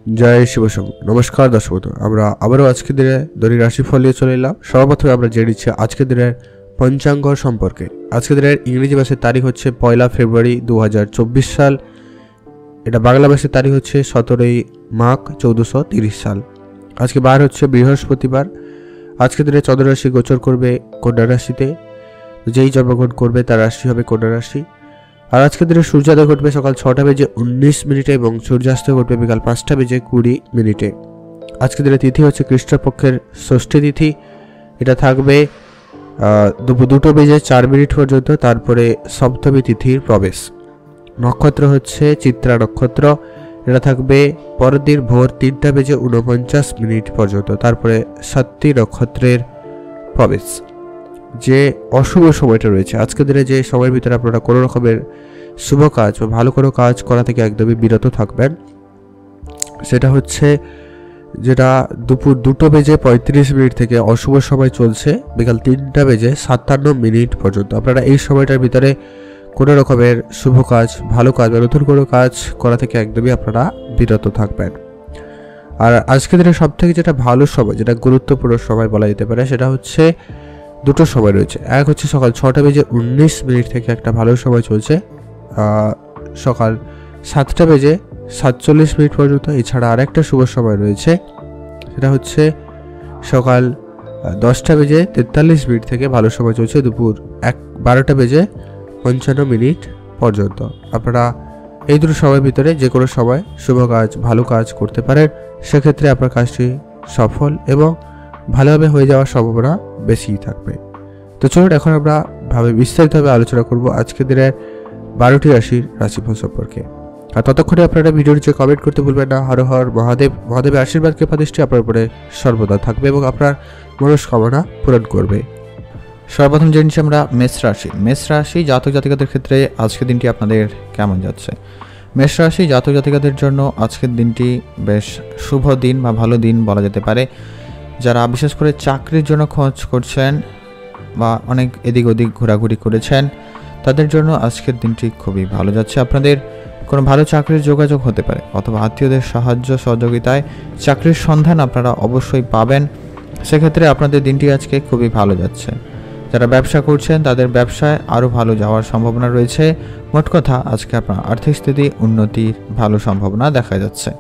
জয় শিবসম। নমস্কার দর্শক বন্ধু, আমরা আবারও আজকের দিনে দৈনিক রাশিফল নিয়ে চলে এলাম। সর্বপ্রথমে আমরা জেনে নিচ্ছি আজকের দিনের পঞ্চাঙ্গ সম্পর্কে। আজকের দিনের ইংরেজি মাসের তারিখ হচ্ছে 1 ফেব্রুয়ারি 2024 সাল। এটা বাংলা মাসের তারিখ হচ্ছে 17 মাঘ 1430 সাল। আজকে বার হচ্ছে বৃহস্পতিবার। আজকের দিনে চন্দ্ররাশি গোচর করবে কন্যা রাশিতে। যেই জন্মগ্রহণ করবে তার রাশি হবে কন্যা রাশি। আর আজকের দিনে সূর্যোদয় ঘটবে সকাল 6:19 এবং সূর্যাস্ত ঘটবে বিকাল 5:20। আজকের দিনে তিথি হচ্ছে কৃষ্ণপক্ষের ষষ্ঠী তিথি। এটা থাকবে দুপুর 2:04 পর্যন্ত, তারপরে সপ্তমী তিথির প্রবেশ। নক্ষত্র হচ্ছে চিত্রা নক্ষত্র। এটা থাকবে পরের দিন ভোর 3:49 পর্যন্ত, তারপরে সাতটি নক্ষত্রের প্রবেশ। যে অশুভ সময়টা রয়েছে আজকের দিনে, যে সময়ের ভিতরে আপনারা কোনো রকমের শুভ কাজ বা ভালো কোনো কাজ করা থেকে একদমই বিরত থাকবেন, সেটা হচ্ছে যেটা দুপুর 2:35 থেকে অশুভ সময় চলছে বিকাল 3:57 পর্যন্ত। আপনারা এই সময়টার ভিতরে কোনো রকমের শুভ কাজ, ভালো কাজ বা নতুন কোনো কাজ করা থেকে একদমই আপনারা বিরত থাকবেন। আর আজকের দিনে সব থেকে যেটা ভালো সময়, যেটা গুরুত্বপূর্ণ সময় বলা যেতে পারে, সেটা হচ্ছে দুটো সময় রয়েছে। এক হচ্ছে সকাল 6:19 থেকে একটা ভালো সময় চলছে সকাল 7:47 পর্যন্ত। এছাড়া আরেকটা শুভ সময় রয়েছে, সেটা হচ্ছে সকাল 10:43 থেকে ভালো সময় চলছে দুপুর 12:55 পর্যন্ত। আপনারা এই দুটো সময়ের ভিতরে যে কোনো সময় শুভ কাজ, ভালো কাজ করতে পারেন। সেক্ষেত্রে আপনার কাজটি সফল এবং ভালোভাবে হয়ে যাওয়ার সম্ভাবনা বেশিই থাকবে। তো চলুন এখন আমরা বিস্তারিতভাবে আলোচনা করব আজকের দিনের 12টি রাশির রাশিফল সম্পর্কে। আর ততক্ষণে আপনারা ভিডিওর যে কমেন্ট করতে ভুলবেন না। হর হর মহাদেব। মহাদেবের আশীর্বাদ কৃপা দৃষ্টি আপনার উপরে সর্বদা থাকবে এবং আপনার মনস্কামনা পূরণ করবে। সর্বপ্রথম জেনে নিচ্ছি আমরা মেষ রাশি জাতক জাতিকাদের ক্ষেত্রে আজকের দিনটি আপনাদের কেমন যাচ্ছে। মেষ রাশি জাতক জাতিকাদের জন্য আজকের দিনটি বেশ শুভ দিন বা ভালো দিন বলা যেতে পারে। যারা বিশেষ করে চাকরির জন্য খোঁজ করছেন বা অনেক এদিক ওদিক ঘোরাঘুরি করেছেন, তাদের জন্য আজকের দিনটি খুবই ভালো যাচ্ছে। আপনাদের কোনো ভালো চাকরির যোগাযোগ হতে পারে অথবা আত্মীয়দের সাহায্য সহযোগিতায় চাকরির সন্ধান আপনারা অবশ্যই পাবেন। সেক্ষেত্রে আপনাদের দিনটি আজকে খুবই ভালো যাচ্ছে। যারা ব্যবসা করছেন তাদের ব্যবসায় আরও ভালো যাওয়ার সম্ভাবনা রয়েছে। মোট কথা আজকে আপনার আর্থিক স্থিতি উন্নতির ভালো সম্ভাবনা দেখা যাচ্ছে।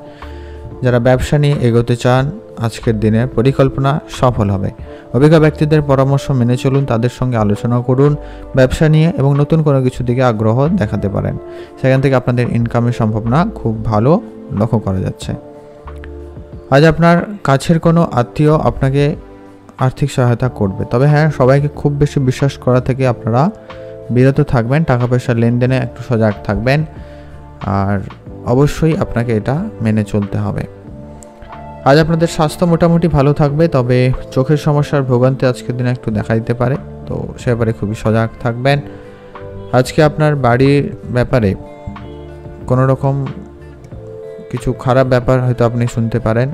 যারা ব্যবসা নিয়ে এগোতে চান, আজকের দিনে পরিকল্পনা সফল হবে। অভিজ্ঞ ব্যক্তিদের পরামর্শ মেনে চলুন, তাদের সঙ্গে আলোচনা করুন ব্যবসা নিয়ে এবং নতুন কোনো কিছু দিকে আগ্রহ দেখাতে পারেন। সেখান থেকে আপনাদের ইনকামের সম্ভাবনা খুব ভালো লক্ষ্য করা যাচ্ছে। আজ আপনার কাছের কোনো আত্মীয় আপনাকে আর্থিক সহায়তা করবে, তবে হ্যাঁ, সবাইকে খুব বেশি বিশ্বাস করা থেকে আপনারা বিরত থাকবেন। টাকা পয়সার লেনদেনে একটু সজাগ থাকবেন আর অবশ্যই আপনাকে এটা মেনে চলতে হবে। আজ আপনাদের স্বাস্থ্য মোটামুটি ভালো থাকবে, তবে চোখের সমস্যার ভোগান্তি আজকের দিনে একটু দেখা দিতে পারে, তো সে ব্যাপারে খুবই সজাগ থাকবেন। আজকে আপনার বাড়ির ব্যাপারে কোনো রকম কিছু খারাপ ব্যাপার হয়তো আপনি শুনতে পারেন,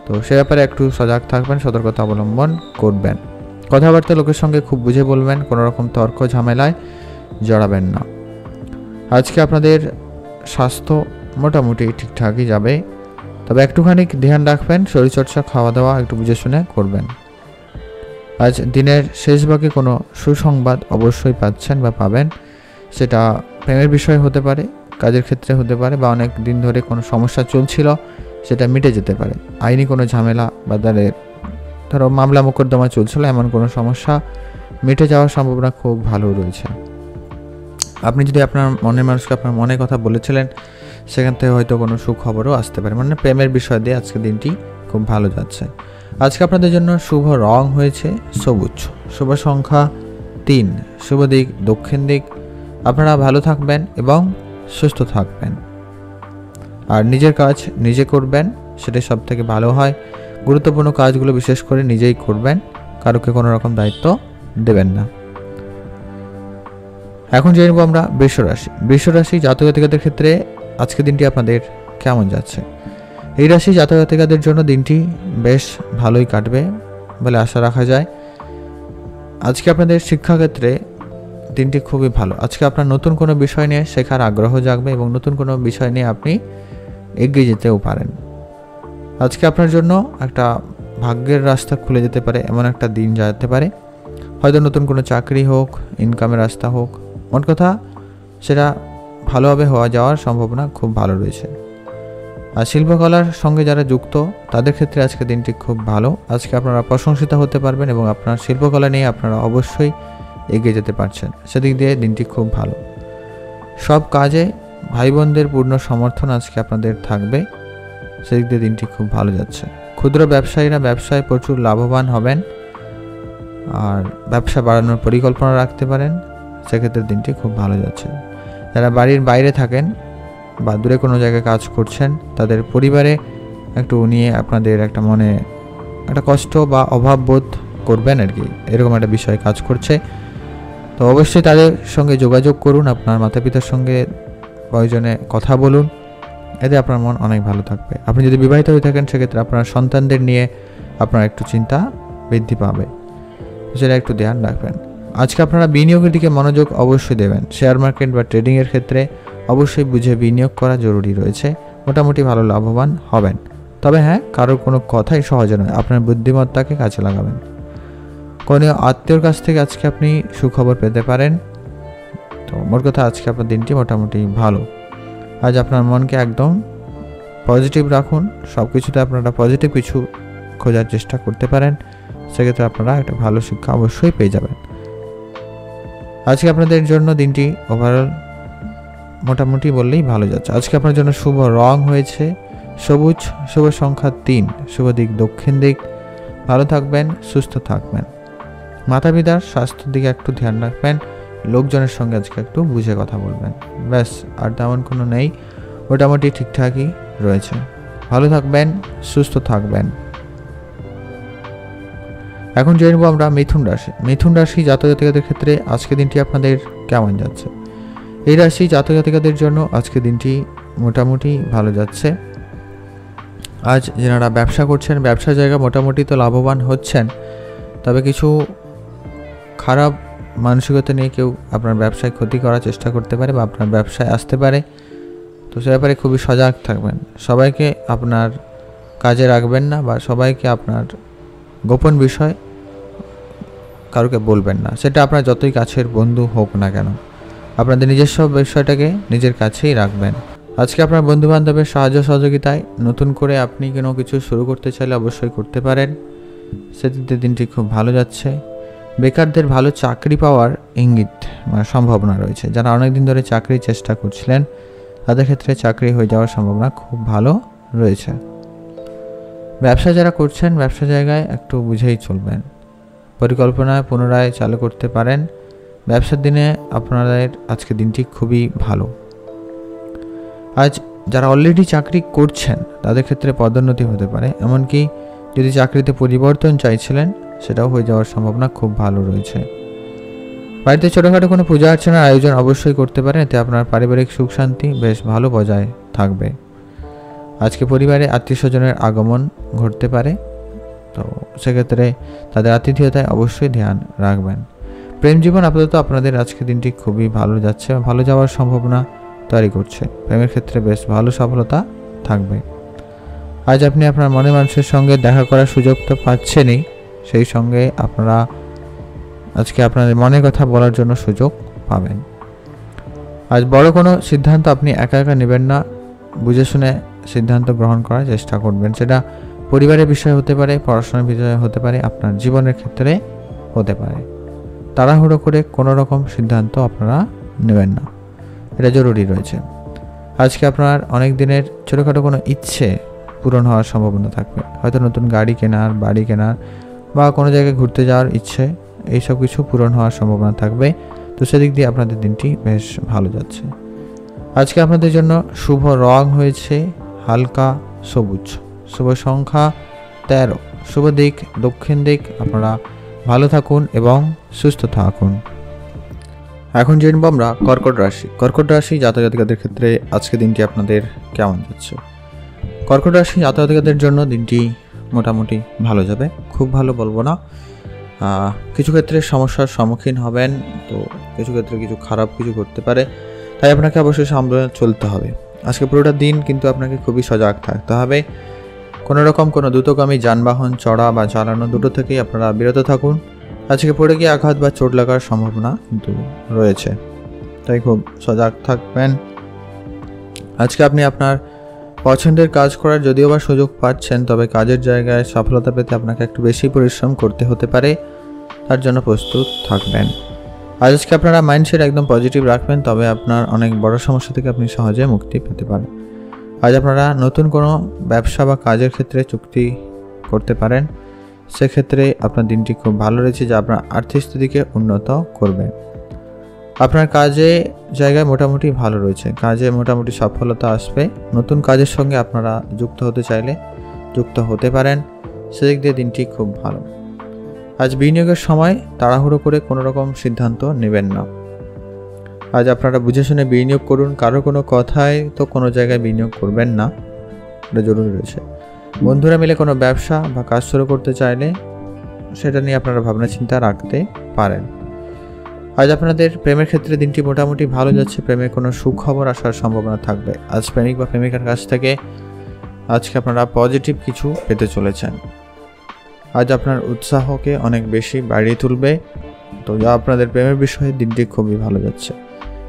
তো সে ব্যাপারে একটু সজাগ থাকবেন, সতর্কতা অবলম্বন করবেন। কথাবার্তা লোকের সঙ্গে খুব বুঝে বলবেন, কোনো রকম তর্ক ঝামেলায় জড়াবেন না। আজকে আপনাদের স্বাস্থ্য মোটামুটি ঠিকঠাকই যাবে, তবে একটুখানি ধ্যান রাখবেন, শরীরচর্চা, খাওয়া দাওয়া একটু বুঝে শুনে করবেন। আজ দিনের শেষ ভাগে কোনো সুসংবাদ অবশ্যই পাচ্ছেন বা পাবেন। সেটা প্রেমের বিষয় হতে পারে, কাজের ক্ষেত্রে হতে পারে, বা অনেক দিন ধরে কোনো সমস্যা চলছিল সেটা মিটে যেতে পারে। আইনি কোনো ঝামেলা বা ধরো মামলা মোকদ্দমা চলছিল, এমন কোনো সমস্যা মিটে যাওয়ার সম্ভাবনা খুব ভালো রয়েছে। আপনি যদি আপনার মনের মানুষকে আপনার মনের কথা বলেছিলেন, সেখান থেকে হয়তো কোনো সুখবরও আসতে পারে। মানে প্রেমের বিষয় দিয়ে আজকে দিনটি খুব ভালো যাচ্ছে। আজকে আপনাদের জন্য শুভ রং হয়েছে সবুজ, শুভ সংখ্যা 3, শুভ দিক দক্ষিণ দিক। আপনারা ভালো থাকবেন এবং সুস্থ থাকবেন আর নিজের কাজ নিজে করবেন, সেটাই সব থেকে ভালো হয়। গুরুত্বপূর্ণ কাজগুলো বিশেষ করে নিজেই করবেন, কারোকে কোনো রকম দায়িত্ব দেবেন না। এখন জেনে নেব আমরা বৃষ রাশি জাতক জাতিকাদের ক্ষেত্রে আজকের দিনটি আপনাদের কেমন যাচ্ছে। এই রাশি জাতক জাতিকাদের জন্য দিনটি বেশ ভালোই কাটবে বলে আশা রাখা যায়। আজকে আপনাদের শিক্ষাক্ষেত্রে দিনটি খুবই ভালো। আজকে আপনার নতুন কোনো বিষয় নিয়ে শেখার আগ্রহ জাগবে এবং নতুন কোনো বিষয় নিয়ে আপনি এগিয়ে যেতেও পারেন। আজকে আপনার জন্য একটা ভাগ্যের রাস্তা খুলে যেতে পারে, এমন একটা দিন যেতে পারে। হয়তো নতুন কোনো চাকরি হোক, ইনকামের রাস্তা হোক, মোট কথা সেটা ভালোভাবে হওয়া যাওয়ার সম্ভাবনা খুব ভালো রয়েছে। আর শিল্পকলার সঙ্গে যারা যুক্ত তাদের ক্ষেত্রে আজকে দিনটি খুব ভালো। আজকে আপনারা প্রশংসিত হতে পারবেন এবং আপনার শিল্পকলা নিয়ে আপনারা অবশ্যই এগিয়ে যেতে পারছেন, সেদিক দিয়ে দিনটি খুব ভালো। সব কাজে ভাই বোনদের পূর্ণ সমর্থন আজকে আপনাদের থাকবে, সেদিক দিয়ে দিনটি খুব ভালো যাচ্ছে। ক্ষুদ্র ব্যবসায়ীরা ব্যবসায় প্রচুর লাভবান হবেন আর ব্যবসা বাড়ানোর পরিকল্পনা রাখতে পারেন, সেক্ষেত্রে দিনটি খুব ভালো যাচ্ছে। যারা বাড়ির বাইরে থাকেন বা দূরে কোনো জায়গায় কাজ করছেন, তাদের পরিবারে একটু নিয়ে আপনাদের একটা মনে একটা কষ্ট বা অভাব বোধ করবেন আর কি, এরকম একটা বিষয় কাজ করছে। তো অবশ্যই তাদের সঙ্গে যোগাযোগ করুন, আপনার মাতা পিতার সঙ্গে প্রয়োজনে কথা বলুন, এতে আপনার মন অনেক ভালো থাকবে। আপনি যদি বিবাহিত হয়ে থাকেন সেক্ষেত্রে আপনার সন্তানদের নিয়ে আপনার একটু চিন্তা বৃদ্ধি পাবে, সেটা একটু ধ্যান রাখবেন। আজকে আপনারা বিনিয়োগের দিকে মনোযোগ অবশ্যই দেবেন। শেয়ার মার্কেট বা ট্রেডিংয়ের ক্ষেত্রে অবশ্যই বুঝে বিনিয়োগ করা জরুরি রয়েছে, মোটামুটি ভালো লাভবান হবেন। তবে হ্যাঁ, কারোর কোনো কথাই সহজে নয়, আপনার বুদ্ধিমত্তাকে কাজে লাগাবেন। কোনো আত্মীয়র কাছ থেকে আজকে আপনি সুখবর পেতে পারেন। তো মোট কথা আজকে আপনার দিনটি মোটামুটি ভালো। আজ আপনার মনকে একদম পজিটিভ রাখুন, সব কিছুতে আপনারা পজিটিভ কিছু খোঁজার চেষ্টা করতে পারেন, সেক্ষেত্রে আপনারা একটা ভালো শিক্ষা অবশ্যই পেয়ে যাবেন। আজকে আপনাদের জন্য দিনটি ওভারঅল মোটামুটি বললেই ভালো যাচ্ছে। আজকে আপনার জন্য শুভ রং হয়েছে সবুজ, শুভ সংখ্যা 3, শুভ দিক দক্ষিণ দিক। ভালো থাকবেন, সুস্থ থাকবেন। মাতা পিতার স্বাস্থ্যের দিকে একটু ধ্যান রাখবেন, লোকজনের সঙ্গে আজকে একটু বুঝে কথা বলবেন, ব্যাস আর তেমন কোনো নেই, মোটামুটি ঠিকঠাকই রয়েছে। ভালো থাকবেন, সুস্থ থাকবেন। এখন জেনে নেব আমরা মিথুন রাশি। মিথুন রাশি জাতক জাতিকাদের ক্ষেত্রে আজকে দিনটি আপনাদের কেমন যাচ্ছে? এই রাশি জাতক জাতিকাদের জন্য আজকে দিনটি মোটামুটি ভালো যাচ্ছে। আজ যারা ব্যবসা করছেন, ব্যবসার জায়গা মোটামুটি তো লাভবান হচ্ছেন, তবে কিছু খারাপ মানসিকতা নিয়ে কেউ আপনার ব্যবসায় ক্ষতি করার চেষ্টা করতে পারে বা আপনার ব্যবসায় আসতে পারে। তো সে ব্যাপারে খুবই সজাগ থাকবেন। সবাইকে আপনার কাজে রাখবেন না বা সবাইকে আপনার গোপন বিষয় কারোকে বলবেন না, সেটা আপনার যতই কাছের বন্ধু হোক না কেন। আপনাদের নিজস্ব বিষয়টাকে নিজের কাছেই রাখবেন। আজকে আপনার বন্ধুবান্ধবের সাহায্য সহযোগিতায় নতুন করে আপনি কোনো কিছু শুরু করতে চাইলে অবশ্যই করতে পারেন, সেটিতে দিনটি খুব ভালো যাচ্ছে। বেকারদের ভালো চাকরি পাওয়ার ইঙ্গিত সম্ভাবনা রয়েছে। যারা অনেকদিন ধরে চাকরির চেষ্টা করছিলেন তাদের ক্ষেত্রে চাকরি হয়ে যাওয়ার সম্ভাবনা খুব ভালো রয়েছে। ব্যবসা যারা করছেন ব্যবসা জায়গায় একটু বুঝেই চলবেন, পরিকল্পনায় পুনরায় চালু করতে পারেন। ব্যবসার দিনে আপনাদের আজকে দিনটি খুবই ভালো। আজ যারা অলরেডি চাকরি করছেন তাদের ক্ষেত্রে পদোন্নতি হতে পারে, এমনকি যদি চাকরিতে পরিবর্তন চাইছিলেন সেটাও হয়ে যাওয়ার সম্ভাবনা খুব ভালো রয়েছে। বাড়িতে ছোটোখাটো কোনো পূজা অর্চনার আয়োজন অবশ্যই করতে পারেন, এতে আপনার পারিবারিক সুখ শান্তি বেশ ভালো বজায় থাকবে। আজকে পরিবারে আত্মীয় স্বজনের আগমন ঘটতে পারে, তো সেক্ষেত্রে তাদের আতিথেয়তায় অবশ্যই ধ্যান রাখবেন। প্রেম জীবন আপাতত আপনাদের আজকে দিনটি খুবই ভালো যাচ্ছে, ভালো যাওয়ার সম্ভাবনা তৈরি করছে। প্রেমের ক্ষেত্রে বেশ ভালো সফলতা থাকবে। আজ আপনি আপনার মনের মানুষের সঙ্গে দেখা করার সুযোগ তো পাচ্ছেনই, সেই সঙ্গে আপনারা আজকে আপনাদের মনের কথা বলার জন্য সুযোগ পাবেন। আজ বড় কোনো সিদ্ধান্ত আপনি একা একা নেবেন না, বুঝে শুনে সিদ্ধান্ত গ্রহণ করার চেষ্টা করবেন। সেটা পরিবারের বিষয় হতে পারে, পড়াশোনার বিষয় হতে পারে, আপনার জীবনের ক্ষেত্রে হতে পারে। তাড়াহুড়ো করে কোনো রকম সিদ্ধান্ত আপনারা নেবেন না, এটা জরুরি রয়েছে। আজকে আপনার অনেক দিনের ছোটোখাটো কোনো ইচ্ছে পূরণ হওয়ার সম্ভাবনা থাকবে, হয়তো নতুন গাড়ি কেনার, বাড়ি কেনার বা কোনো জায়গায় ঘুরতে যাওয়ার ইচ্ছে, এইসব কিছু পূরণ হওয়ার সম্ভাবনা থাকবে। তো সেদিক দিয়ে আপনাদের দিনটি বেশ ভালো যাচ্ছে। আজকে আপনাদের জন্য শুভ রং হয়েছে হালকা সবুজ, শুভ সংখ্যা 13, শুভ দিক দক্ষিণ দিক। আপনারা ভালো থাকুন এবং সুস্থ থাকুন। এখন জানবো আমরা কর্কট রাশি। কর্কট রাশি জাতক জাতিকাদের ক্ষেত্রে আজকে দিনটি আপনাদের কেমন যাচ্ছে? কর্কট রাশি জাতক জাতিকাদের জন্য দিনটি মোটামুটি ভালো যাবে, খুব ভালো বলবো না। কিছু ক্ষেত্রে সমস্যার সম্মুখীন হবেন, তো কিছু ক্ষেত্রে কিছু খারাপ কিছু করতে পারে, তাই আপনাকে অবশ্যই সামলে চলতে হবে। আজকে পুরোটা দিন কিন্তু আপনাকে খুবই সজাগ থাকতে হবে। কোনো রকম কোনো দ্রুতগামী যানবাহন চড়া বা চালানো দুটো থেকেই আপনারা বিরত থাকুন। আজকে পড়ে গিয়ে আঘাত বা চোট লাগার সম্ভাবনা কিন্তু রয়েছে, তাই খুব সজাগ থাকবেন। আজকে আপনি আপনার পছন্দের কাজ করার যদিও বা সুযোগ পাচ্ছেন, তবে কাজের জায়গায় সফলতা পেতে আপনাকে একটু বেশি পরিশ্রম করতে হতে পারে, তার জন্য প্রস্তুত থাকবেন। আজকে আপনারা মাইন্ডসেট একদম পজিটিভ রাখবেন, তবে আপনার অনেক বড় সমস্যা থেকে আপনি সহজে মুক্তি পেতে পারেন। আজ আপনারা নতুন কোনো ব্যবসা বা কাজের ক্ষেত্রে চুক্তি করতে পারেন, সেক্ষেত্রে আপনার দিনটি খুব ভালো রয়েছে, যা আপনার আর্থিক স্থিতিকে উন্নত করবে। আপনার কাজে জায়গায় মোটামুটি ভালো রয়েছে, কাজে মোটামুটি সফলতা আসবে। নতুন কাজের সঙ্গে আপনারা যুক্ত হতে চাইলে যুক্ত হতে পারেন, সেদিক দিয়ে দিনটি খুব ভালো। আজ বিনিয়োগের সময় তাড়াহুড়ো করে কোনো রকম সিদ্ধান্ত নেবেন না। আজ আপনারা বুঝে শুনে বিনিয়োগ করুন, কারো কোনো কথায় তো কোনো জায়গায় বিনিয়োগ করবেন না, এটা জরুরি রয়েছে। বন্ধুরা মিলে কোনো ব্যবসা বা কাজ শুরু করতে চাইলে সেটা নিয়ে আপনারা ভাবনা চিন্তা রাখতে পারেন। আজ আপনাদের প্রেমের ক্ষেত্রে দিনটি মোটামুটি ভালো যাচ্ছে, প্রেমের কোনো সুখবর আসার সম্ভাবনা থাকবে। আজ প্রেমিক বা প্রেমিকার কাছ থেকে আজকে আপনারা পজিটিভ কিছু পেতে চলেছেন। আজ আপনার উৎসাহকে অনেক বেশি বাড়িয়ে তুলবে, তো যা আপনাদের প্রেমের বিষয়ে দিনটি খুবই ভালো যাচ্ছে।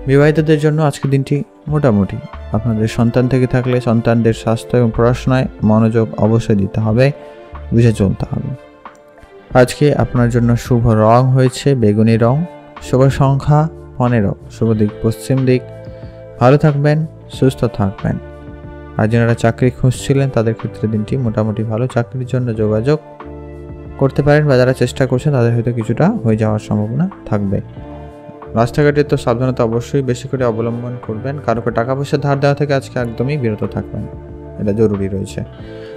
বিবাহিতদের জন্য আজকের দিনটি মোটামুটি। আপনাদের সন্তান থেকে থাকলে সন্তানদের স্বাস্থ্য এবং পড়াশোনায় মনোযোগ অবশ্যই দিতে হবে, বুঝে চলতে হবে। আজকে আপনার জন্য শুভ রং হয়েছে বেগুনি রং, শুভ সংখ্যা 15, শুভ দিক পশ্চিম দিক। ভালো থাকবেন, সুস্থ থাকবেন। আর যারা চাকরি খুঁজছিলেন তাদের ক্ষেত্রে দিনটি মোটামুটি ভালো, চাকরির জন্য যোগাযোগ করতে পারেন, বা যারা চেষ্টা করছেন তাদের হয়তো কিছুটা হয়ে যাওয়ার সম্ভাবনা থাকবে। রাস্তাঘাটে তো সাবধানতা অবশ্যই বেশি করে অবলম্বন করবেন, কারোকে টাকা পয়সা ধার দেওয়া থেকে আজকে একদমই বিরত থাকবেন, এটা জরুরি রয়েছে।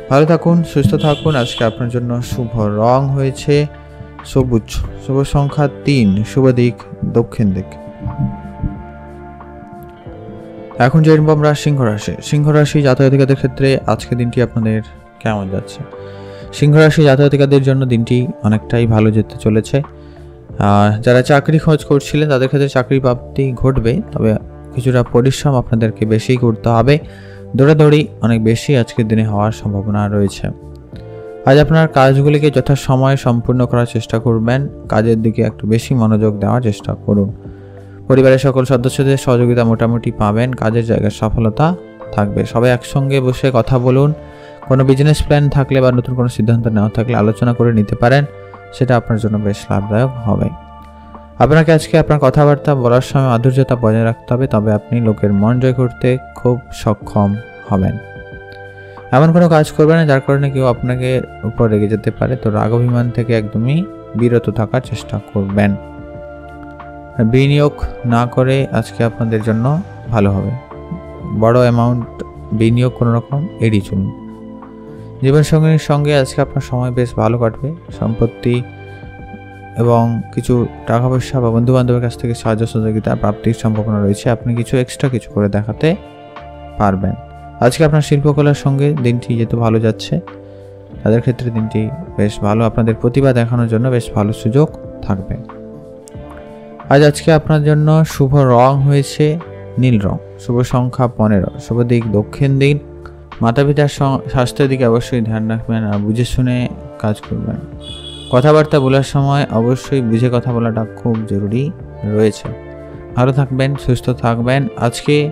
ভালো থাকুন, সুস্থ থাকুন। আজকে আপনার জন্য শুভ রং হয়েছে সবুজ, শুভ সংখ্যা 3, শুভ দিক দক্ষিণ দিক। এখন যে আমরা সিংহ রাশি। সিংহ রাশি জাতক-জাতিকাদের ক্ষেত্রে আজকে দিনটি আপনাদের কেমন যাচ্ছে? সিংহ রাশি জাতক-জাতিকাদের জন্য দিনটি অনেকটাই ভালো যেতে চলেছে। যারা চাকরি খোঁজ করছিলেন তাদের ক্ষেত্রে চাকরি প্রাপ্তি ঘটবে, তবে কিছুটা পরিশ্রম আপনাদেরকে বেশি করতে হবে, দৌড়াদৌড়ি অনেক বেশি আজকের দিনে হওয়ার সম্ভাবনা রয়েছে। আজ আপনার কাজগুলিকে যথাসময়ে সম্পূর্ণ করার চেষ্টা করবেন, কাজের দিকে একটু বেশি মনোযোগ দেওয়ার চেষ্টা করুন। পরিবারের সকল সদস্যদের সহযোগিতা মোটামুটি পাবেন, কাজের জায়গায় সফলতা থাকবে। সবাই একসঙ্গে বসে কথা বলুন, কোনো বিজনেস প্ল্যান থাকলে বা নতুন কোনো সিদ্ধান্ত নেওয়া থাকলে আলোচনা করে নিতে পারেন, সেটা আপনার জন্য বেশ লাভদায়ক হবে। আপনাকে আজকে আপনার কথাবার্তা বলার সময় মাধুর্যতা বজায় রাখতে হবে, তবে আপনি লোকের মন জয় করতে খুব সক্ষম হবেন। এমন কোনো কাজ করবেন না যার কারণে কেউ আপনাকে উপর রেগে যেতে পারে, তো রাগ অভিমান থেকে একদমই বিরত থাকার চেষ্টা করবেন। বিনিয়োগ না করে আজকে আপনাদের জন্য ভালো হবে, বড় অ্যামাউন্ট বিনিয়োগ কোনো রকম এড়িয়ে চলুন। জীবনসঙ্গীর সঙ্গে আজকে আপনার সময় বেশ ভালো কাটবে, সম্পত্তি এবং কিছু টাকা পয়সা বা বন্ধু বান্ধবের কাছ থেকে সাহায্য সহযোগিতা প্রাপ্তির সম্ভাবনা রয়েছে, আপনি কিছু এক্সট্রা কিছু করে দেখাতে পারবেন। আজকে আপনার শিল্পকলার সঙ্গে দিনটি যেহেতু ভালো যাচ্ছে, তাদের ক্ষেত্রে দিনটি বেশ ভালো, আপনাদের প্রতিভা দেখানোর জন্য বেশ ভালো সুযোগ থাকবে। আজকে আপনার জন্য শুভ রং হয়েছে নীল রং, শুভ সংখ্যা 15, শুভ দিক দক্ষিণ দিক। মাতা পিতার স্বাস্থ্যের দিকে অবশ্যই ধ্যান রাখবেন আর বুঝে শুনে কাজ করবেন। কথাবার্তা বলার সময় অবশ্যই বুঝে কথা বলাটা খুব জরুরি রয়েছে। ভালো থাকবেন, সুস্থ থাকবেন। আজকে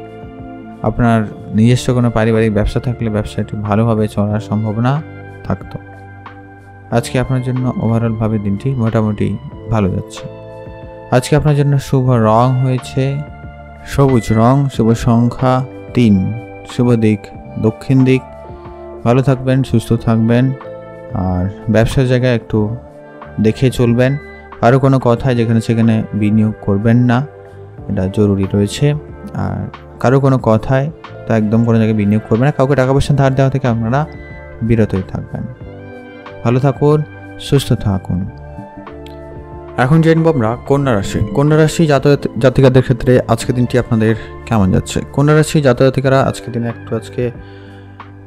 আপনার নিজস্ব কোনো পারিবারিক ব্যবসা থাকলে ব্যবসাটি ভালোভাবে চলার সম্ভাবনা থাকতো। আজকে আপনার জন্য ওভারঅলভাবে দিনটি মোটামুটি ভালো যাচ্ছে। আজকে আপনার জন্য শুভ রং হয়েছে সবুজ রং, শুভ সংখ্যা 3, শুভ দিক দক্ষিণ দিক। ভালো থাকবেন, সুস্থ থাকবেন আর ব্যবসার জায়গায় একটু দেখে চলবেন। আরও কোনো কথায় যেখানে সেখানে বিনিয়োগ করবেন না, এটা জরুরি রয়েছে। আর কারো কোনো কথায় তা একদম কোনো জায়গায় বিনিয়োগ করবেন না, কাউকে টাকা পয়সা ধার দেওয়া থেকে আপনারা বিরতই থাকবেন। ভালো থাকুন, সুস্থ থাকুন। এখন জানবো আমরা কন্যা রাশি। কন্যা রাশি জাতক-জাতিকাদের ক্ষেত্রে আজকের দিনটি আপনাদের কেমন যাচ্ছে? কন্যা রাশি জাতক-জাতিকারা আজকের দিনে একটু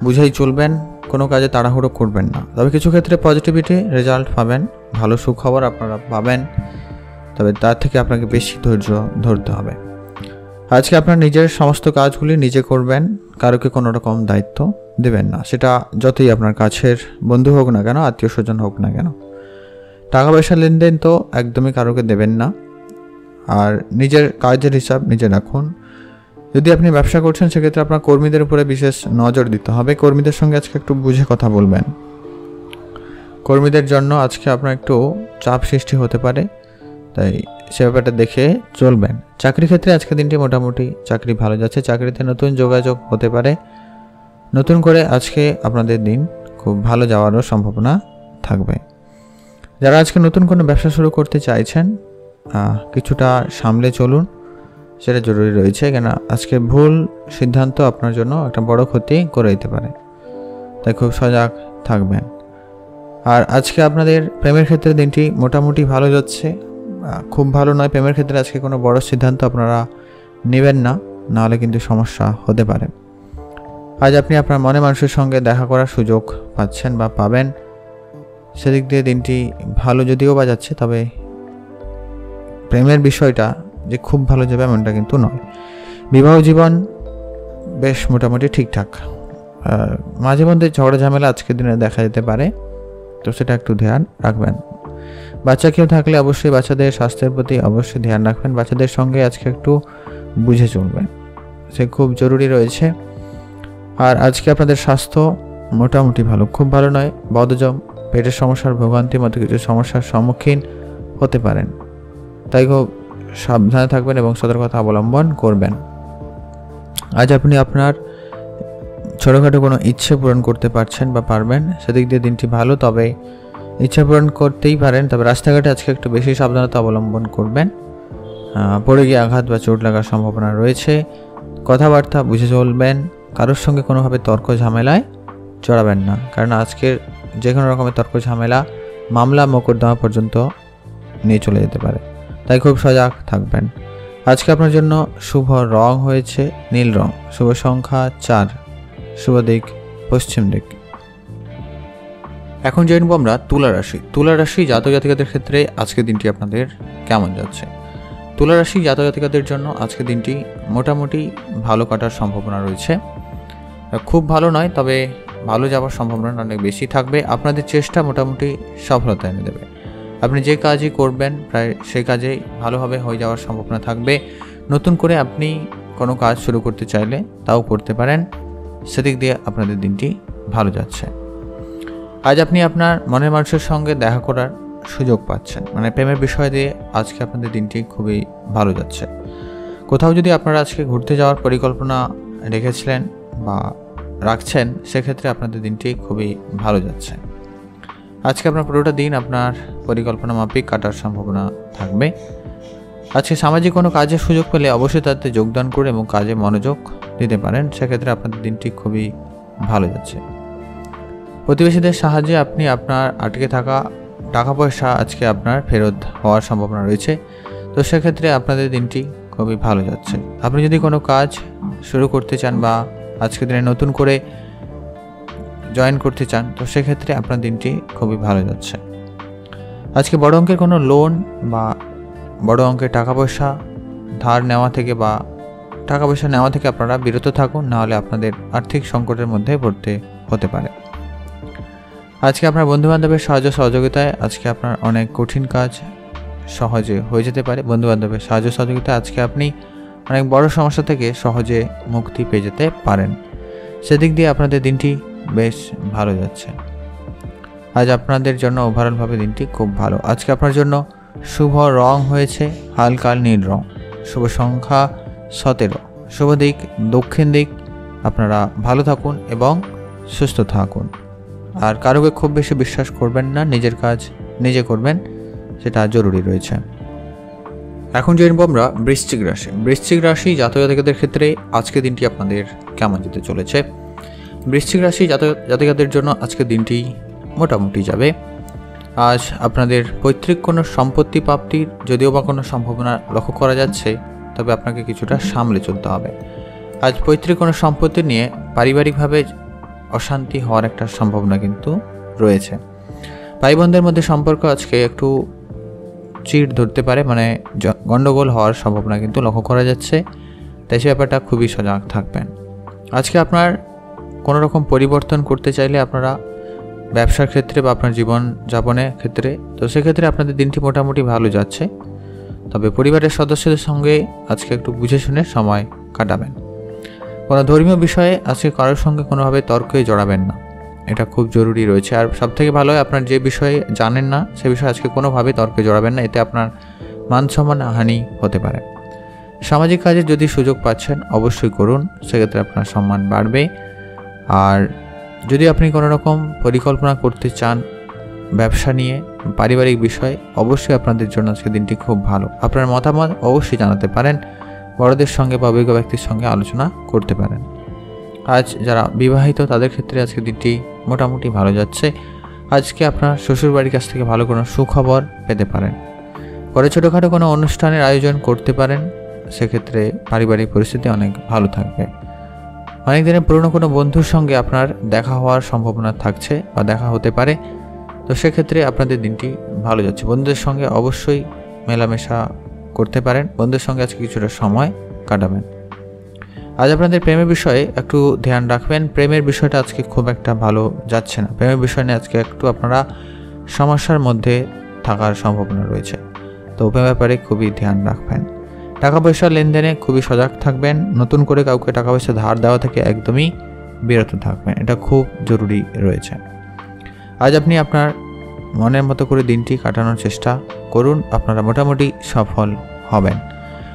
বুঝেই চলবেন, কোনো কাজে তাড়াহুড়ো করবেন না, তবে কিছু ক্ষেত্রে পজিটিভিটি রেজাল্ট পাবেন, ভালো সুখবর আপনারা পাবেন, তবে তার থেকে আপনাকে বেশি ধৈর্য ধরতে হবে। আজকে আপনার নিজের সমস্ত কাজগুলি নিজে করবেন, কারোকে কোনো রকম দায়িত্ব দেবেন না, সেটা যতই আপনার কাছের বন্ধু হোক না কেন, আত্মীয় স্বজন হোক না কেন। টাকা পয়সা লেনদেন তো একদমই কারোকে দেবেন না। আর নিজের কাজের হিসাব নিজে রাখুন। যদি আপনি ব্যবসা করছেন সেক্ষেত্রে আপনার কর্মীদের উপরে বিশেষ নজর দিতে হবে। কর্মীদের সঙ্গে আজকে একটু বুঝে কথা বলবেন। কর্মীদের জন্য আজকে আপনার একটু চাপ সৃষ্টি হতে পারে, তাই সে ব্যাপারটা দেখে চলবেন। চাকরি ক্ষেত্রে আজকে দিনটি মোটামুটি চাকরি ভালো যাচ্ছে, চাকরিতে নতুন যোগাযোগ হতে পারে। নতুন করে আজকে আপনাদের দিন খুব ভালো যাওয়ারও সম্ভাবনা থাকবে। যারা আজকে নতুন কোনো ব্যবসা শুরু করতে চাইছেন কিছুটা সামলে চলুন, সেটা জরুরি রয়েছে, কেন আজকে ভুল সিদ্ধান্ত আপনার জন্য একটা বড় ক্ষতি করে দিতে পারে, তাই খুব সজাগ থাকবেন। আর আজকে আপনাদের প্রেমের ক্ষেত্রে দিনটি মোটামুটি ভালো যাচ্ছে, খুব ভালো নয়। প্রেমের ক্ষেত্রে আজকে কোনো বড় সিদ্ধান্ত আপনারা নেবেন না, নাহলে কিন্তু সমস্যা হতে পারে। আজ আপনি আপনার মনে মানুষের সঙ্গে দেখা করার সুযোগ পাচ্ছেন বা পাবেন, সেদিক দিয়ে দিনটি ভালো যদিও বা যাচ্ছে, তবে প্রেমের বিষয়টা যে খুব ভালো যাবে এমনটা কিন্তু নয়। বিবাহ জীবন বেশ মোটামুটি ঠিকঠাক, মাঝে মধ্যে ঝগড়া ঝামেলা আজকের দিনে দেখা যেতে পারে, তো সেটা একটু ধ্যান রাখবেন। বাচ্চা কেউ থাকলে অবশ্যই বাচ্চাদের স্বাস্থ্যের প্রতি অবশ্যই ধ্যান রাখবেন। বাচ্চাদের সঙ্গে আজকে একটু বুঝে চলবেন, সে খুব জরুরি রয়েছে। আর আজকে আপনাদের স্বাস্থ্য মোটামুটি ভালো, খুব ভালো নয়। বদহজম, পেটের সমস্যার ভোগান্তির মতো কিছু সমস্যার সম্মুখীন হতে পারেন, তাই খুব সাবধানে থাকবেন এবং সতর্কতা অবলম্বন করবেন। আজ আপনি আপনার ছোটোখাটো কোনো ইচ্ছে পূরণ করতে পারছেন বা পারবেন, সেদিক দিয়ে দিনটি ভালো। তবে ইচ্ছা পূরণ করতেই পারেন, তবে রাস্তাঘাটে আজকে একটু বেশি সাবধানতা অবলম্বন করবেন। পড়ে গিয়ে আঘাত বা চোট লাগার সম্ভাবনা রয়েছে। কথাবার্তা বুঝে চলবেন, কারোর সঙ্গে কোনোভাবে তর্ক ঝামেলায় জড়াবেন না, কারণ আজকের যে কোনো রকমের তর্ক ঝামেলা মামলা মোকদ্দমা পর্যন্ত নিয়ে চলে যেতে পারে, তাই খুব সজাগ থাকবেন। আজকে আপনার জন্য শুভ রং হয়েছে নীল রং, শুভ সংখ্যা 4, শুভ দিক পশ্চিম দিক। এখন জানবো আমরা তুলা রাশি। তুলা রাশি জাতক জাতিকাদের ক্ষেত্রে আজকের দিনটি আপনাদের কেমন যাচ্ছে। তুলা রাশি জাতক জাতিকাদের জন্য আজকের দিনটি মোটামুটি ভালো কাটার সম্ভাবনা রয়েছে, খুব ভালো নয়, তবে ভালো যাওয়ার সম্ভাবনা অনেক বেশি থাকবে। আপনাদের চেষ্টা মোটামুটি সফলতা এনে দেবে। আপনি যে কাজই করবেন প্রায় সেই কাজেই ভালোভাবে হয়ে যাওয়ার সম্ভাবনা থাকবে। নতুন করে আপনি কোনো কাজ শুরু করতে চাইলে তাও করতে পারেন, সেদিক দিয়ে আপনাদের দিনটি ভালো যাচ্ছে। আজ আপনি আপনার মনের মানুষের সঙ্গে দেখা করার সুযোগ পাচ্ছেন, মানে প্রেমের বিষয় দিয়ে আজকে আপনাদের দিনটি খুবই ভালো যাচ্ছে। কোথাও যদি আপনারা আজকে ঘুরতে যাওয়ার পরিকল্পনা রেখেছিলেন বা রাখছেন, সেক্ষেত্রে আপনাদের দিনটি খুবই ভালো যাচ্ছে। আজকে আপনার পুরোটা দিন আপনার পরিকল্পনা মাফিক কাটার সম্ভাবনা থাকবে। আজকে সামাজিক কোনো কাজের সুযোগ পেলে অবশ্যই তাতে যোগদান করে এবং কাজে মনোযোগ দিতে পারেন, সেক্ষেত্রে আপনাদের দিনটি খুবই ভালো যাচ্ছে। প্রতিবেশীদের সাহায্যে আপনি আপনার আটকে থাকা টাকা পয়সা আজকে আপনার ফেরত হওয়ার সম্ভাবনা রয়েছে, তো সেক্ষেত্রে আপনাদের দিনটি খুবই ভালো যাচ্ছে। আপনি যদি কোনো কাজ শুরু করতে চান বা আজকের দিনে নতুন করে জয়েন করতে চান, তো সেক্ষেত্রে আপনার দিনটি খুবই ভালো যাচ্ছে। আজকে বড় অঙ্কের কোনো লোন বা বড় অঙ্কের টাকা পয়সা ধার নেওয়া থেকে বা টাকা পয়সা নেওয়া থেকে আপনারা বিরত থাকুন, নাহলে আপনাদের আর্থিক সংকটের মধ্যে পড়তে হতে পারে। আজকে আপনার বন্ধুবান্ধবের সাহায্য সহযোগিতায় আজকে আপনার অনেক কঠিন কাজ সহজে হয়ে যেতে পারে। বন্ধুবান্ধবের সাহায্য সহযোগিতায় আজকে আপনি অনেক বড় সমস্যা থেকে সহজে মুক্তি পেয়ে যেতে পারেন, সেদিক দিয়ে আপনাদের দিনটি বেশ ভালো যাচ্ছে। আজ আপনাদের জন্য ওভারঅলভাবে দিনটি খুব ভালো। আজকে আপনার জন্য শুভ রং হয়েছে হালকা নীল রং, শুভ সংখ্যা 17, শুভ দিক দক্ষিণ দিক। আপনারা ভালো থাকুন এবং সুস্থ থাকুন, আর কারোকে খুব বেশি বিশ্বাস করবেন না, নিজের কাজ নিজে করবেন, সেটা জরুরি রয়েছে। এখন জানবো আমরা বৃশ্চিক রাশি। বৃশ্চিক রাশি জাতক জাতিকাদের ক্ষেত্রে আজকের দিনটি আপনাদের কেমন যেতে চলেছে। বৃশ্চিক রাশি জাতক জাতিকাদের জন্য আজকের দিনটি মোটামুটি যাবে। আজ আপনাদের পৈতৃক কোনো সম্পত্তি প্রাপ্তির যদিও বা কোনো সম্ভাবনা লক্ষ্য করা যাচ্ছে, তবে আপনাকে কিছুটা সামলে চলতে হবে। আজ পৈতৃক কোনো সম্পত্তি নিয়ে পারিবারিকভাবে অশান্তি হওয়ার একটা সম্ভাবনা কিন্তু রয়েছে। ভাই বোনদের মধ্যে সম্পর্ক আজকে একটু চিড় ধরতে পারে, মানে গণ্ডগোল হওয়ার সম্ভাবনা কিন্তু লক্ষ্য করা যাচ্ছে। তাই সে ব্যাপারটা খুবই সজাগ থাকবেন। আজকে আপনার কোনো রকম পরিবর্তন করতে চাইলে আপনারা ব্যবসার ক্ষেত্রে বা আপনার জীবনযাপনের ক্ষেত্রে, তো সেক্ষেত্রে আপনাদের দিনটি মোটামুটি ভালো যাচ্ছে। তবে পরিবারের সদস্যদের সঙ্গে আজকে একটু বুঝে শুনে সময় কাটাবেন। কোনো ধর্মীয় বিষয়ে আজকে কারোর সঙ্গে কোনোভাবে তর্কে জড়াবেন না, এটা খুব জরুরি রয়েছে। আর সবথেকে ভালো হয় আপনার যে বিষয়ে জানেন না সে বিষয়ে আজকে কোনোভাবে তর্কে জড়াবেন না, এতে আপনার মান সম্মান হানি হতে পারে। সামাজিক কাজে যদি সুযোগ পাচ্ছেন অবশ্যই করুন, সেক্ষেত্রে আপনার সম্মান বাড়বে। আর যদি আপনি কোনো রকম পরিকল্পনা করতে চান ব্যবসা নিয়ে, পারিবারিক বিষয়, অবশ্যই আপনাদের জন্য আজকে দিনটি খুব ভালো। আপনার মতামত অবশ্যই জানাতে পারেন, বড়দের সঙ্গে বা অভিজ্ঞ ব্যক্তির সঙ্গে আলোচনা করতে পারেন। আজ যারা বিবাহিত তাদের ক্ষেত্রে আজকে দিনটি মোটামুটি ভালো যাচ্ছে। আজকে আপনার শ্বশুরবাড়ির কাছ থেকে ভালো কোনো সুখবর পেতে পারেন। পরে ছোটোখাটো কোনো অনুষ্ঠানের আয়োজন করতে পারেন, সেক্ষেত্রে পারিবারিক পরিস্থিতি অনেক ভালো থাকবে। অনেক দিনের পুরনো কোনো বন্ধুর সঙ্গে আপনার দেখা হওয়ার সম্ভাবনা থাকছে বা দেখা হতে পারে, তো সেক্ষেত্রে আপনাদের দিনটি ভালো যাচ্ছে। বন্ধুদের সঙ্গে অবশ্যই মেলামেশা করতে পারেন, বন্ধুদের সঙ্গে আজকে কিছুটা সময় কাটাবেন। আজ আপনাদের প্রেমের বিষয়ে একটু ধ্যান রাখবেন। প্রেমের বিষয়টা আজকে খুব একটা ভালো যাচ্ছে না, প্রেমের বিষয় নিয়ে আজকে একটু আপনারা সমস্যার মধ্যে থাকার সম্ভাবনা রয়েছে, তো প্রেমের ব্যাপারে খুবই ধ্যান রাখবেন। টাকা পয়সা লেনদেনে খুবই সজাগ থাকবেন। নতুন করে কাউকে টাকা পয়সা ধার দেওয়া থেকে একদমই বিরত থাকবেন, এটা খুব জরুরি রয়েছে। আজ আপনি আপনার মনের মতো করে দিনটি কাটানোর চেষ্টা করুন, আপনারা মোটামুটি সফল হবেন।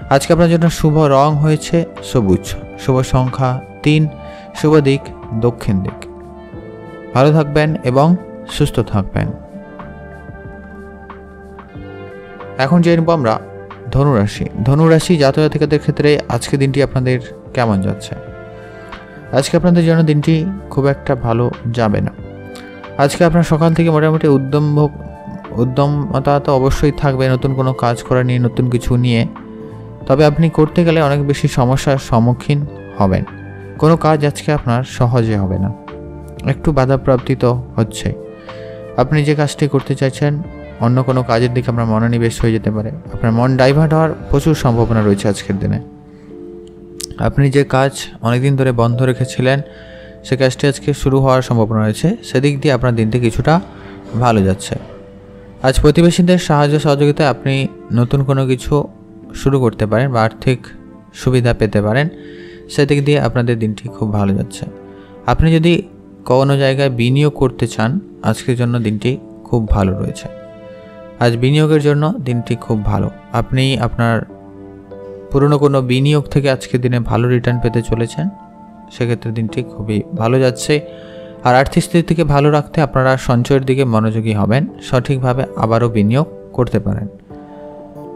আজকে আপনার জন্য শুভ রং হয়েছে সবুজ, শুভ সংখ্যা 3, শুভ দিক দক্ষিণ দিক। ভালো থাকবেন এবং সুস্থ থাকবেন। এখন জেনে নেব আমরা ধনুরাশি। ধনুরাশি জাতক-জাতিকাদের ক্ষেত্রে আজকে দিনটি আপনাদের কেমন যাচ্ছে? আজকে আপনাদের জন্য দিনটি খুব একটা ভালো যাবে না। আজকে আপনার সকাল থেকে মোটামুটি উদ্যমতা তো অবশ্যই থাকবে নতুন কোনো কাজ করা নিয়ে, নতুন কিছু নিয়ে। তবে আপনি করতে গেলে অনেক বেশি সমস্যার সম্মুখীন হবেন। কোনো কাজ আজকে আপনার সহজে হবে না, একটু বাধাপ্রাপ্তি তো হচ্ছে। আপনি যে কাজটি করতে চাইছেন অন্য কোনো কাজের দিকে আপনার মনোনিবেশ হয়ে যেতে পারে, আপনার মন ডাইভার্ট হওয়ার প্রচুর সম্ভাবনা রয়েছে আজকের দিনে। আপনি যে কাজ অনেকদিন ধরে বন্ধ রেখেছিলেন সে কাজটি আজকে শুরু হওয়ার সম্ভাবনা রয়েছে, সেদিক দিয়ে আপনার দিনটি কিছুটা ভালো যাচ্ছে। আজ প্রতিবেশীদের সাহায্য সহযোগিতায় আপনি নতুন কোনো কিছু শুরু করতে পারেন বা আর্থিক সুবিধা পেতে পারেন, সেদিক দিয়ে আপনাদের দিনটি খুব ভালো যাচ্ছে। আপনি যদি কোনো জায়গায় বিনিয়োগ করতে চান আজকের জন্য দিনটি খুব ভালো রয়েছে। আজ বিনিয়োগের জন্য দিনটি খুব ভালো। আপনি আপনার পুরনো কোনো বিনিয়োগ থেকে আজকের দিনে ভালো রিটার্ন পেতে চলেছেন, সেক্ষেত্রে দিনটি খুবই ভালো যাচ্ছে। আর আর্থিক স্থিতিকে ভালো রাখতে আপনারা সঞ্চয়ের দিকে মনোযোগী হবেন, সঠিকভাবে আবারও বিনিয়োগ করতে পারেন।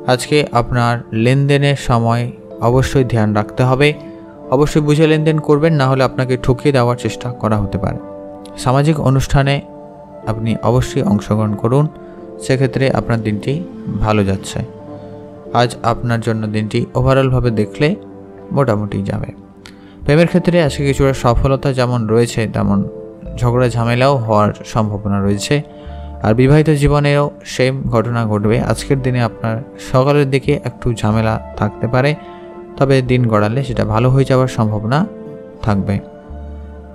আজকে আপনার লেনদেনের সময় অবশ্যই ধ্যান রাখতে হবে, অবশ্যই বুঝে লেনদেন করবেন, না হলে আপনাকে ঠকিয়ে দেওয়ার চেষ্টা করা হতে পারে। সামাজিক অনুষ্ঠানে আপনি অবশ্যই অংশগ্রহণ করুন, সেক্ষেত্রে আপনার দিনটি ভালো যাচ্ছে। আজ আপনার জন্য দিনটি ওভারঅলভাবে দেখলে মোটামুটি যাবে। প্রেমের ক্ষেত্রে আজকে কিছুটা সফলতা যেমন রয়েছে তেমন ঝগড়া ঝামেলাও হওয়ার সম্ভাবনা রয়েছে। আর বিবাহিত জীবনেও সেম ঘটনা ঘটবে। আজকের দিনে আপনার সকালের দিকে একটু ঝামেলা থাকতে পারে, তবে দিন গড়ালে সেটা ভালো হয়ে যাওয়ার সম্ভাবনা থাকবে।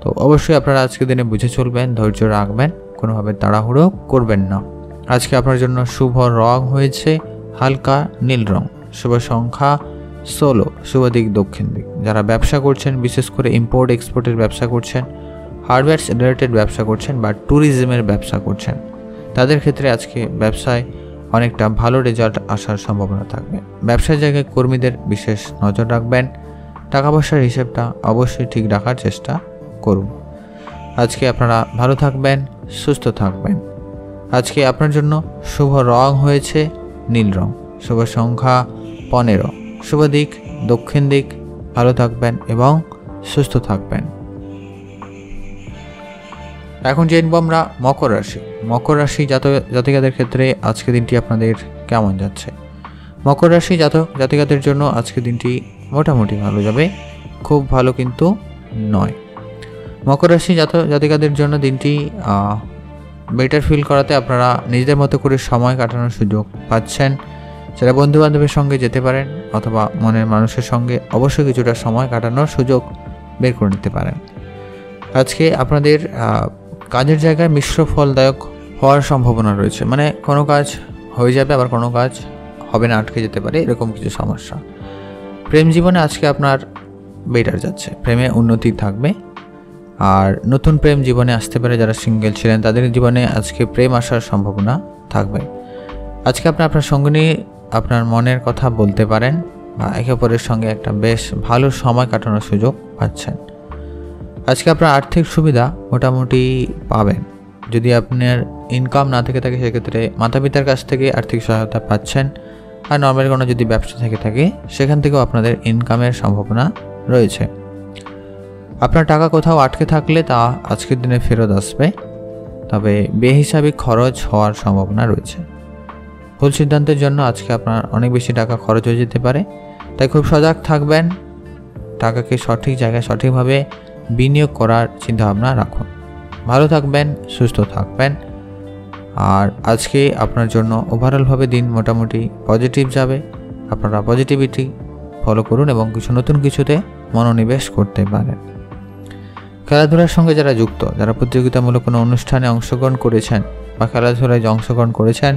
তো অবশ্যই আপনারা আজকের দিনে বুঝে চলবেন, ধৈর্য রাখবেন, কোনোভাবে তাড়াহুড়ো করবেন না। আজকে আপনার জন্য শুভ রং হয়েছে হালকা নীল রং, শুভ সংখ্যা 16, শুভ দিক দক্ষিণ দিক। যারা ব্যবসা করছেন, বিশেষ করে ইম্পোর্ট এক্সপোর্টের ব্যবসা করছেন, হার্ডওয়্যার রিলেটেড ব্যবসা করছেন বা ট্যুরিজমের ব্যবসা করছেন, তাদের ক্ষেত্রে আজকে ব্যবসায় অনেকটা ভালো রেজাল্ট আসার সম্ভাবনা থাকবে। ব্যবসার জায়গায় কর্মীদের বিশেষ নজর রাখবেন। টাকা পয়সার হিসেবটা অবশ্যই ঠিক রাখার চেষ্টা করুন। আজকে আপনারা ভালো থাকবেন, সুস্থ থাকবেন। আজকে আপনার জন্য শুভ রং হয়েছে নীল রং, শুভ সংখ্যা 15, শুভ দিক দক্ষিণ দিক। ভালো থাকবেন এবং সুস্থ থাকবেন। এখন জেনব আমরা মকর রাশি। মকর রাশি জাতক-জাতিকাদের ক্ষেত্রে আজকে দিনটি আপনাদের কেমন যাচ্ছে? মকর রাশি জাতক-জাতিকাদের জন্য আজকে দিনটি মোটামুটি ভালো যাবে, খুব ভালো কিন্তু নয়। মকর রাশি জাতক-জাতিকাদের জন্য দিনটি বেটার ফিল করাতে আপনারা নিজেদের মতো করে সময় কাটানোর সুযোগ পাচ্ছেন। সেটা বন্ধু বান্ধবের সঙ্গে যেতে পারেন অথবা মনের মানুষের সঙ্গে অবশ্যই কিছুটা সময় কাটানোর সুযোগ বের করে নিতে পারেন। আজকে আপনাদের কাজের জায়গায় মিশ্র ফলদায়ক হওয়ার সম্ভাবনা রয়েছে, মানে কোনো কাজ হয়ে যাবে আবার কোনো কাজ হবে না, আটকে যেতে পারে, এরকম কিছু সমস্যা। প্রেম জীবনে আজকে আপনার বেটার যাচ্ছে, প্রেমে উন্নতি থাকবে। আর নতুন প্রেম জীবনে আসতে পারে, যারা সিঙ্গেল ছিলেন তাদের জীবনে আজকে প্রেম আসার সম্ভাবনা থাকবে। আজকে আপনার সঙ্গে আপনার মনের কথা বলতে পারেন বা একে অপরের সঙ্গে একটা বেশ ভালো সময় কাটানোর সুযোগ পাচ্ছেন। আজকে আপনার আর্থিক সুবিধা মোটামুটি পাবেন। যদি আপনার ইনকাম না থেকে থাকে সেক্ষেত্রে মাতা পিতার কাছ থেকে আর্থিক সহায়তা পাচ্ছেন। আর নর্মাল কোনো যদি ব্যবসা থেকে থাকে সেখান থেকেও আপনাদের ইনকামের সম্ভাবনা রয়েছে। আপনার টাকা কোথাও আটকে থাকলে তা আজকের দিনে ফেরত আসবে, তবে বেহিসাবি খরচ হওয়ার সম্ভাবনা রয়েছে। ভুল সিদ্ধান্তের জন্য আজকে আপনার অনেক বেশি টাকা খরচ হয়ে যেতে পারে, তাই খুব সজাগ থাকবেন। টাকাকে সঠিক জায়গায় সঠিকভাবে বিনিয়োগ করার চিন্তাভাবনা রাখুন। ভালো থাকবেন, সুস্থ থাকবেন। আর আজকে আপনার জন্য ওভারঅলভাবে দিন মোটামুটি পজিটিভ যাবে। আপনারা পজিটিভিটি ফলো করুন এবং নতুন কিছুতে মনোনিবেশ করতে পারেন। খেলাধুলার সঙ্গে যারা যুক্ত, যারা প্রতিযোগিতামূলক কোনো অনুষ্ঠানে অংশগ্রহণ করেছেন বা খেলাধুলায় অংশগ্রহণ করেছেন,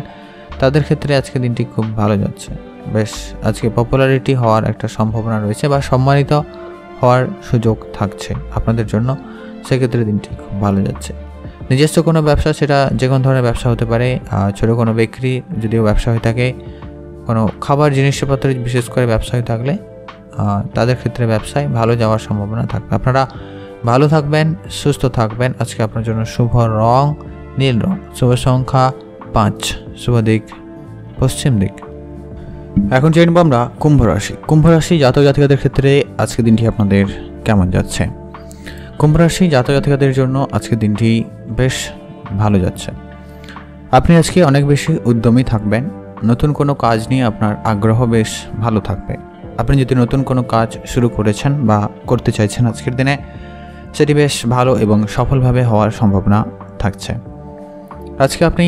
তাদের ক্ষেত্রে আজকে দিনটি খুব ভালো যাচ্ছে। বেশ আজকে পপুলারিটি হওয়ার একটা সম্ভাবনা রয়েছে বা সম্মানিত হওয়ার সুযোগ থাকছে আপনাদের জন্য, সেক্ষেত্রে দিনটি খুব ভালো যাচ্ছে। নিজস্ব কোনো ব্যবসা, সেটা যে কোনো ধরনের ব্যবসা হতে পারে, ছোটো কোনো বেকারি যদিও ব্যবসা হয়ে থাকে, কোনো খাবার জিনিসপত্রের বিশেষ করে ব্যবসা হয়ে থাকলে তাদের ক্ষেত্রে ব্যবসায় ভালো যাওয়ার সম্ভাবনা থাকবে। আপনারা ভালো থাকবেন, সুস্থ থাকবেন। আজকে আপনার জন্য শুভ রং নীল রং, শুভ সংখ্যা 5, শুভ দিক পশ্চিম দিক। এখন জানবো আমরা কুম্ভ রাশি। কুম্ভ রাশি জাতক জাতিকাদের ক্ষেত্রে আজকের দিনটি আপনাদের কেমন যাচ্ছে? কুম্ভ রাশি জাতক জাতিকাদের জন্য আজকের দিনটি বেশ ভালো যাচ্ছে। আপনি আজকে অনেক বেশি উদ্যমী থাকবেন। নতুন কোনো কাজ নিয়ে আপনার আগ্রহ বেশ ভালো থাকবে। আপনি যদি নতুন কোনো কাজ শুরু করেছেন বা করতে চাইছেন আজকের দিনে, সেটি বেশ ভালো এবং সফলভাবে হওয়ার সম্ভাবনা থাকছে। আজকে আপনি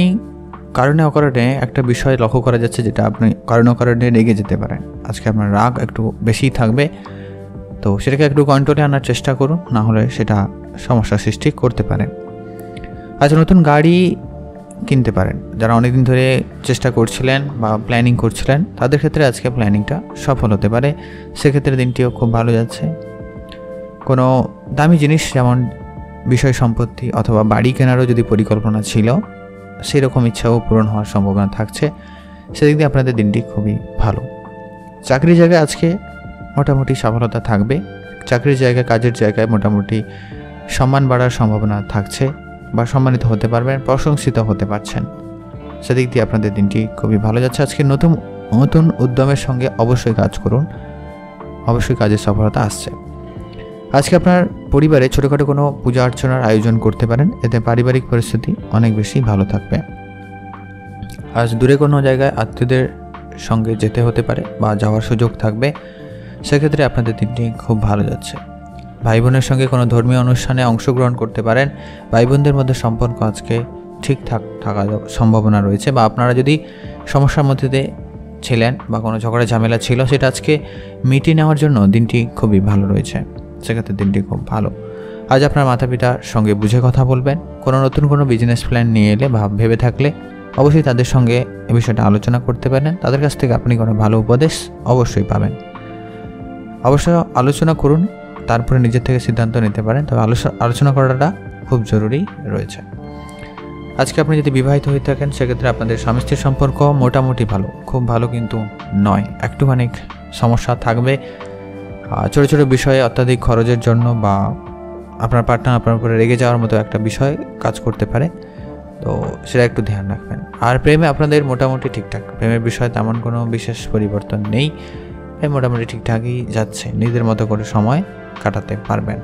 কারণে অকারণে একটা বিষয় লক্ষ্য করা যাচ্ছে, যেটা আপনি কারণে অকারণে রেগে যেতে পারেন। আজকে আপনার রাগ একটু বেশিই থাকবে, তো সেটাকে একটু কন্ট্রোলে আনার চেষ্টা করুন, না হলে সেটা সমস্যা সৃষ্টি করতে পারে। আজ নতুন গাড়ি কিনতে পারেন। যারা অনেকদিন ধরে চেষ্টা করছিলেন বা প্ল্যানিং করছিলেন, তাদের ক্ষেত্রে আজকে প্ল্যানিংটা সফল হতে পারে। সেক্ষেত্রে দিনটিও খুব ভালো যাচ্ছে। কোনো দামি জিনিস যেমন বিষয় সম্পত্তি অথবা বাড়ি কেনারও যদি পরিকল্পনা ছিল, সেই রকম ইচ্ছাও পূরণ হওয়ার সম্ভাবনা থাকছে। সেদিক দিয়ে আপনাদের দিনটি খুবই ভালো। চাকরির জায়গায় আজকে মোটামুটি সফলতা থাকবে। চাকরির জায়গায়, কাজের জায়গায় মোটামুটি সম্মান বাড়ার সম্ভাবনা থাকছে বা সম্মানিত হতে পারবেন, প্রশংসিত হতে পারছেন। সেদিক দিয়ে আপনাদের দিনটি খুবই ভালো যাচ্ছে। আজকে নতুন উদ্যমের সঙ্গে অবশ্যই কাজ করুন, অবশ্যই কাজের সফলতা আসছে। আজকে আপনার পরিবারে ছোটোখাটো কোনো পূজা অর্চনার আয়োজন করতে পারেন, এতে পারিবারিক পরিস্থিতি অনেক বেশি ভালো থাকবে। আজ দূরে কোনো জায়গায় আত্মীয়দের সঙ্গে যেতে হতে পারে বা যাওয়ার সুযোগ থাকবে। সেক্ষেত্রে আপনাদের দিনটি খুব ভালো যাচ্ছে। ভাই বোনের সঙ্গে কোনো ধর্মীয় অনুষ্ঠানে অংশগ্রহণ করতে পারেন। ভাই বোনদের মধ্যে সম্পর্ক আজকে ঠিকঠাক থাকার সম্ভাবনা রয়েছে, বা আপনারা যদি সমস্যার মধ্যে দিয়ে ছিলেন বা কোনো ঝগড়া ঝামেলা ছিল, সেটা আজকে মিটিয়ে নেওয়ার জন্য দিনটি খুবই ভালো রয়েছে। সেক্ষেত্রে দিনটি খুব ভালো। আজ আপনার মাতা পিতার সঙ্গে বুঝে কথা বলবেন। নতুন কোনো বিজনেস প্ল্যান নিয়ে এলে বা ভেবে থাকলে অবশ্যই তাদের সঙ্গে এ বিষয়টা আলোচনা করতে পারেন। তাদের কাছ থেকে আপনি কোনো ভালো উপদেশ অবশ্যই পাবেন। অবশ্যই আলোচনা করুন, তারপরে নিজের থেকে সিদ্ধান্ত নিতে পারেন, তবে আলোচনা করাটা খুব জরুরি রয়েছে। আজকে আপনি যদি বিবাহিত হয়ে থাকেন, সেক্ষেত্রে আপনাদের স্বামী স্ত্রীর সম্পর্ক মোটামুটি ভালো, খুব ভালো কিন্তু নয়। একটুখানি সমস্যা থাকবে। ছোটো ছোটো বিষয়ে অত্যাধিক খরচের জন্য বা আপনার পার্টনার আপনার উপরে রেগে যাওয়ার মতো একটা বিষয় কাজ করতে পারে, তো সেটা একটু ধ্যান রাখবেন। আর প্রেমে আপনাদের মোটামুটি ঠিকঠাক, প্রেমের বিষয়ে তেমন কোনো বিশেষ পরিবর্তন নেই, মোটামুটি ঠিকঠাকই যাচ্ছে। নিজের মতো করে সময় কাটাতে পারবেন।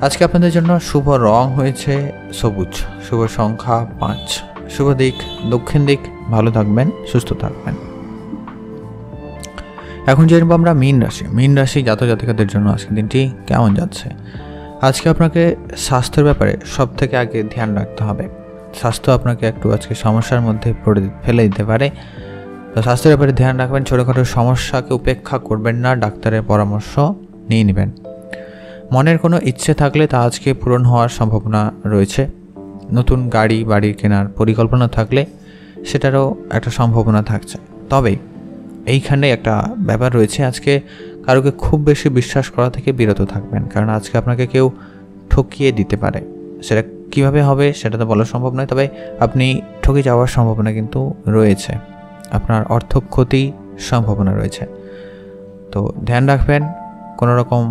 আজকে আপনাদের জন্য শুভ রং হয়েছে সবুজ, শুভ সংখ্যা 5, শুভ দিক দক্ষিণ দিক। ভালো থাকবেন, সুস্থ থাকবেন। এখন জানবো আমরা মীন রাশি। মীন রাশি জাতক জাতিকাদের জন্য আজকের দিনটি কেমন যাচ্ছে? আজকে আপনাকে স্বাস্থ্যের ব্যাপারে সব থেকে আগে ধ্যান রাখতে হবে। স্বাস্থ্য আপনাকে একটু আজকে সমস্যার মধ্যে ফেলে দিতে পারে, তো স্বাস্থ্যের ব্যাপারে ধ্যান রাখবেন, ছোটোখাটো সমস্যাকে উপেক্ষা করবেন না, ডাক্তারের পরামর্শ নিয়ে নেবেন। মনের কোনো ইচ্ছে থাকলে তা আজকে পূরণ হওয়ার সম্ভাবনা রয়েছে। নতুন বাড়ি কেনার পরিকল্পনা থাকলে সেটারও একটা সম্ভাবনা থাকছে। তবে এইখানে একটা ব্যাপার রয়েছে, আজকে কারোকে খুব বেশি বিশ্বাস করা থেকে বিরত থাকবেন, কারণ আজকে আপনাকে কেউ ঠকিয়ে দিতে পারে। সেটা কিভাবে হবে সেটা তো বলা সম্ভব নয়, তবে আপনি ঠকে যাওয়ার সম্ভাবনা কিন্তু রয়েছে, আপনার অর্থ ক্ষতির সম্ভাবনা রয়েছে। তো ধ্যান রাখবেন, কোনো রকম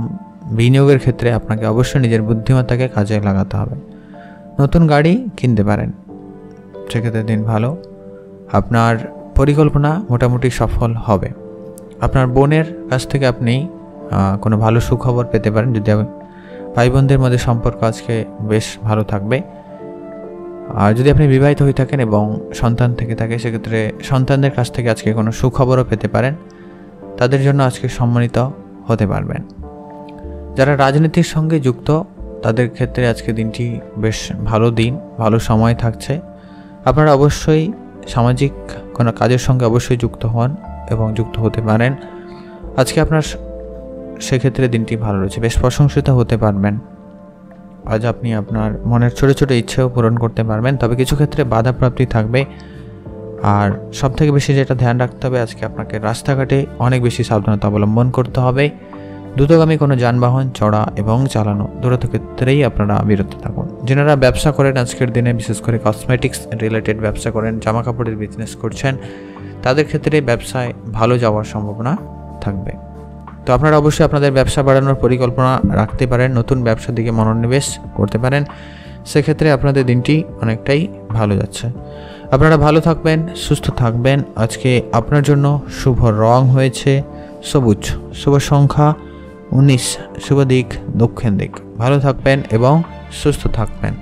বিনিয়োগের ক্ষেত্রে আপনাকে অবশ্যই নিজের বুদ্ধিমত্তাকে কাজে লাগাতে হবে। নতুন গাড়ি কিনতে পারেন, সেক্ষেত্রে দিন ভালো, আপনার পরিকল্পনা মোটামুটি সফল হবে। আপনার বোনের কাছ থেকে আপনি কোনো ভালো সুখবর পেতে পারেন। যদি ভাই বোনদের মধ্যে সম্পর্ক আজকে বেশ ভালো থাকবে। আর যদি আপনি বিবাহিত হয়ে থাকেন এবং সন্তান থেকে থাকে, সেক্ষেত্রে সন্তানদের কাছ থেকে আজকে কোনো সুখবরও পেতে পারেন, তাদের জন্য আজকে সম্মানিত হতে পারবেন। যারা রাজনীতির সঙ্গে যুক্ত তাদের ক্ষেত্রে আজকে দিনটি বেশ ভালো দিন, ভালো সময় থাকছে। আপনারা অবশ্যই সামাজিক কোনো কাজের সঙ্গে অবশ্যই যুক্ত হন এবং যুক্ত হতে পারেন। আজকে আপনার সেক্ষেত্রে দিনটি ভালো রয়েছে, বেশ প্রশংসিত হতে পারবেন। আজ আপনি আপনার মনের ছোটো ছোটো ইচ্ছেও পূরণ করতে পারবেন, তবে কিছু ক্ষেত্রে বাধাপ্রাপ্তি থাকবে। আর সবথেকে বেশি যেটা ধ্যান রাখতে হবে, আজকে আপনাকে রাস্তাঘাটে অনেক বেশি সাবধানতা অবলম্বন করতে হবে। দ্রুতগামী কোনো যানবাহন চড়া এবং চালানো দূরত ক্ষেত্রেই আপনারা বিরত থাকুন। যারা ব্যবসা করেন আজকের দিনে, বিশেষ করে কসমেটিক্স রিলেটেড ব্যবসা করেন, জামা কাপড়ের বিজনেস করছেন, তাদের ক্ষেত্রে ব্যবসায় ভালো যাওয়ার সম্ভাবনা থাকবে। তো আপনারা অবশ্যই আপনাদের ব্যবসা বাড়ানোর পরিকল্পনা রাখতে পারেন, নতুন ব্যবসার দিকে মনোনিবেশ করতে পারেন, সেক্ষেত্রে আপনাদের দিনটি অনেকটাই ভালো যাচ্ছে। আপনারা ভালো থাকবেন, সুস্থ থাকবেন। আজকে আপনার জন্য শুভ রং হয়েছে সবুজ, শুভ সংখ্যা 19, শুভ দিক দক্ষিণ দিক। ভালো থাকবেন এবং সুস্থ থাকবেন।